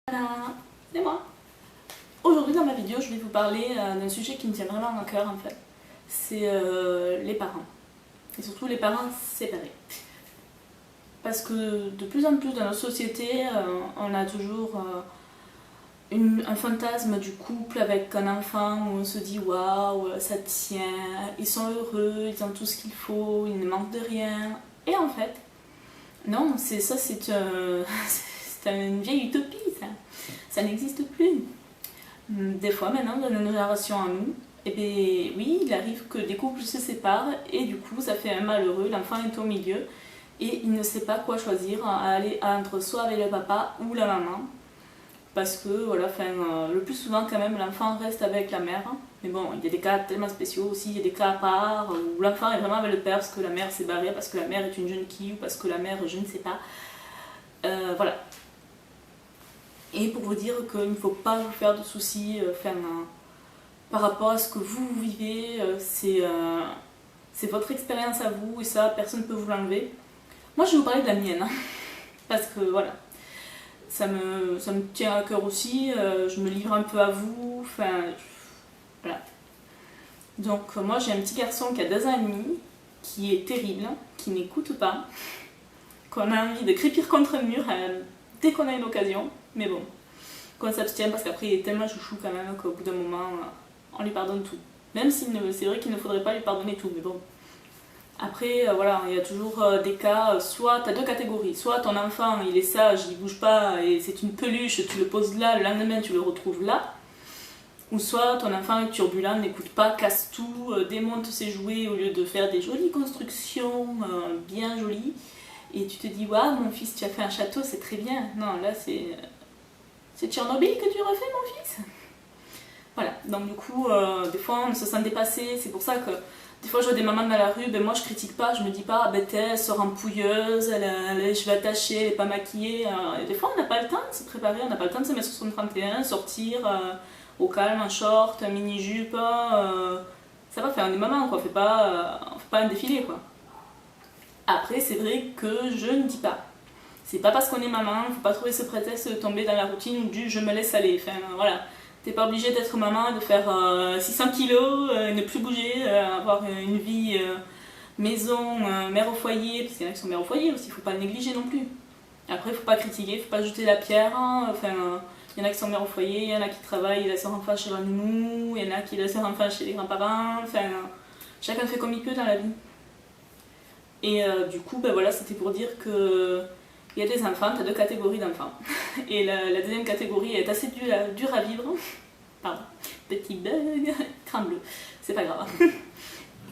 Voilà, c'est moi. Aujourd'hui dans ma vidéo, je vais vous parler d'un sujet qui me tient vraiment à cœur en fait. C'est les parents. Et surtout les parents séparés. Parce que de plus en plus dans notre société, on a toujours un fantasme du couple avec un enfant où on se dit waouh, ça tient, ils sont heureux, ils ont tout ce qu'il faut, ils ne manquent de rien. Et en fait, non, c'est c'est une vieille utopie ça. Ça n'existe plus. Des fois maintenant, dans nos générations à nous, et bien oui, il arrive que des couples se séparent et du coup ça fait un malheureux, l'enfant est au milieu et il ne sait pas quoi choisir, à aller entre soit avec le papa ou la maman. Parce que voilà, le plus souvent quand même l'enfant reste avec la mère. Mais bon, il y a des cas tellement spéciaux aussi, il y a des cas à part où l'enfant est vraiment avec le père parce que la mère s'est barrée, parce que la mère est une jeune qui ou parce que la mère je ne sais pas. Voilà. Et pour vous dire qu'il ne faut pas vous faire de soucis par rapport à ce que vous vivez, c'est votre expérience à vous et ça, personne ne peut vous l'enlever. Moi, je vais vous parler de la mienne, hein, parce que voilà, ça me tient à cœur aussi, je me livre un peu à vous, voilà. Donc, moi, j'ai un petit garçon qui a 2 ans et demi, qui est terrible, qui n'écoute pas, qu'on a envie de crépir contre un mur dès qu'on a une occasion. Mais bon, qu'on s'abstienne parce qu'après il est tellement chouchou quand même qu'au bout d'un moment, on lui pardonne tout. Même si c'est vrai qu'il ne faudrait pas lui pardonner tout, mais bon. Après, voilà, il y a toujours des cas, soit tu as 2 catégories, soit ton enfant il est sage, il bouge pas et c'est une peluche, tu le poses là, le lendemain tu le retrouves là. Ou soit ton enfant est turbulent, n'écoute pas, casse tout, démonte ses jouets au lieu de faire des jolies constructions, bien jolies. Et tu te dis, waouh, mon fils, tu as fait un château, c'est très bien. Non, là, c'est Tchernobyl que tu refais, mon fils. Voilà, donc du coup, des fois, on se sent dépassé. C'est pour ça que des fois, je vois des mamans dans la rue, ben moi, je critique pas. Je me dis pas, ah, ben elle sort en pouilleuse, elle a les cheveux attachés, elle est pas maquillée. Et des fois, on n'a pas le temps de se préparer, on n'a pas le temps de se mettre sur son 31, sortir au calme, en short, en mini-jupe. Ça va faire des mamans, quoi. On fait pas un défilé, quoi. Après, c'est vrai que je ne dis pas. C'est pas parce qu'on est maman, faut pas trouver ce prétexte de tomber dans la routine ou du je me laisse aller. Enfin, voilà. T'es pas obligé d'être maman, de faire 600 kilos, ne plus bouger, avoir une vie maison, mère au foyer, parce qu'il y en a qui sont mères au foyer aussi, faut pas le négliger non plus. Après, faut pas critiquer, faut pas jeter la pierre. Hein. Il y en a qui sont mères au foyer, il y en a qui travaillent, ils laissent leur enfant chez leur nounou, il y en a qui laissent leur enfant chez les grands-parents. Chacun fait comme il peut dans la vie. Et du coup, ben voilà, c'était pour dire que il y a des enfants, tu as 2 catégories d'enfants. Et la deuxième catégorie est assez dure à vivre. Pardon, petit bug, crâne bleu, c'est pas grave.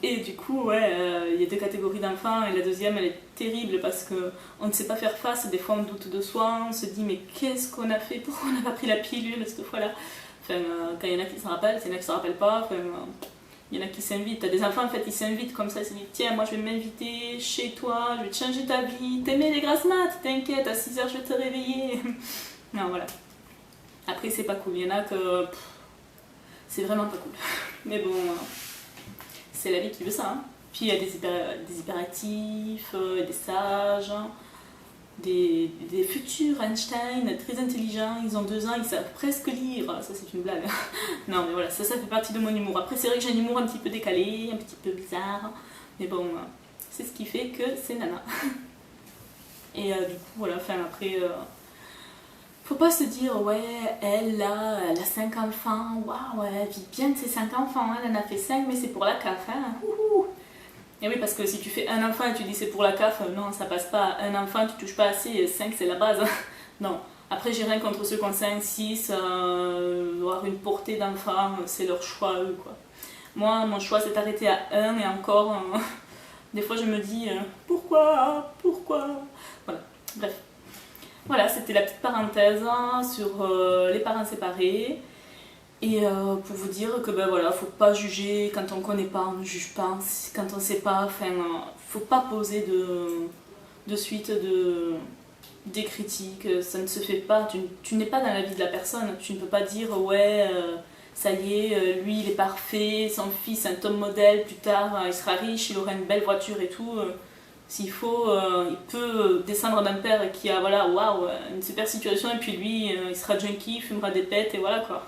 Et du coup, ouais, il y a 2 catégories d'enfants et la deuxième, elle est terrible parce qu'on ne sait pas faire face. Des fois, on doute de soi, on se dit, mais qu'est-ce qu'on a fait? Pourquoi on n'a pas pris la pilule cette fois-là? Quand il y en a qui s'en rappellent, il y en a qui s'en rappellent pas. Il y en a qui s'invitent. T'as des enfants, en fait, ils s'invitent comme ça. Ils se disent, tiens, moi, je vais m'inviter chez toi, je vais te changer ta vie. T'aimais les grasses maths, t'inquiète, à 6h, je vais te réveiller. Non, voilà. Après, c'est pas cool. Il y en a que... c'est vraiment pas cool. Mais bon, c'est la vie qui veut ça. Hein. Puis, il y a des hyperactifs, des sages, des futurs Einstein, très intelligents. Ils ont 2 ans, ils savent presque lire. Ça, c'est une blague. Non, mais voilà, ça fait partie de mon humour. Après, c'est vrai que j'ai un humour un petit peu décalé, un petit peu bizarre. Mais bon, c'est ce qui fait que c'est nana. Et du coup, voilà, après... faut pas se dire, ouais, elle a 5 enfants. Waouh, elle vit bien de ses 5 enfants. Elle en a fait 5, mais c'est pour la CAF. Hein. Et oui, parce que si tu fais un enfant et tu dis c'est pour la CAF, non, ça passe pas. Un enfant, tu touches pas assez, 5 c'est la base. Non. Après, j'ai rien contre ceux qui ont 5, 6, avoir une portée d'enfants, c'est leur choix eux, quoi. Moi, mon choix s'est arrêté à 1 et encore, des fois je me dis pourquoi. Voilà, bref. Voilà, c'était la petite parenthèse sur les parents séparés. Et pour vous dire que ben voilà, faut pas juger quand on connaît pas, on ne juge pas. Quand on sait pas, faut pas poser de suite des critiques. Ça ne se fait pas. Tu n'es pas dans la vie de la personne. Tu ne peux pas dire ouais, ça y est, lui il est parfait, son fils un top modèle, plus tard il sera riche, il aura une belle voiture et tout. S'il faut, il peut descendre d'un père qui a, voilà, waouh, une super situation, et puis lui, il sera junkie, il fumera des pètes, et voilà quoi.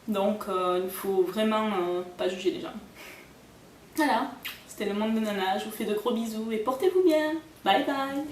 Donc, il faut vraiment pas juger les gens. Voilà, c'était le monde de Nana, je vous fais de gros bisous, et portez-vous bien. Bye bye.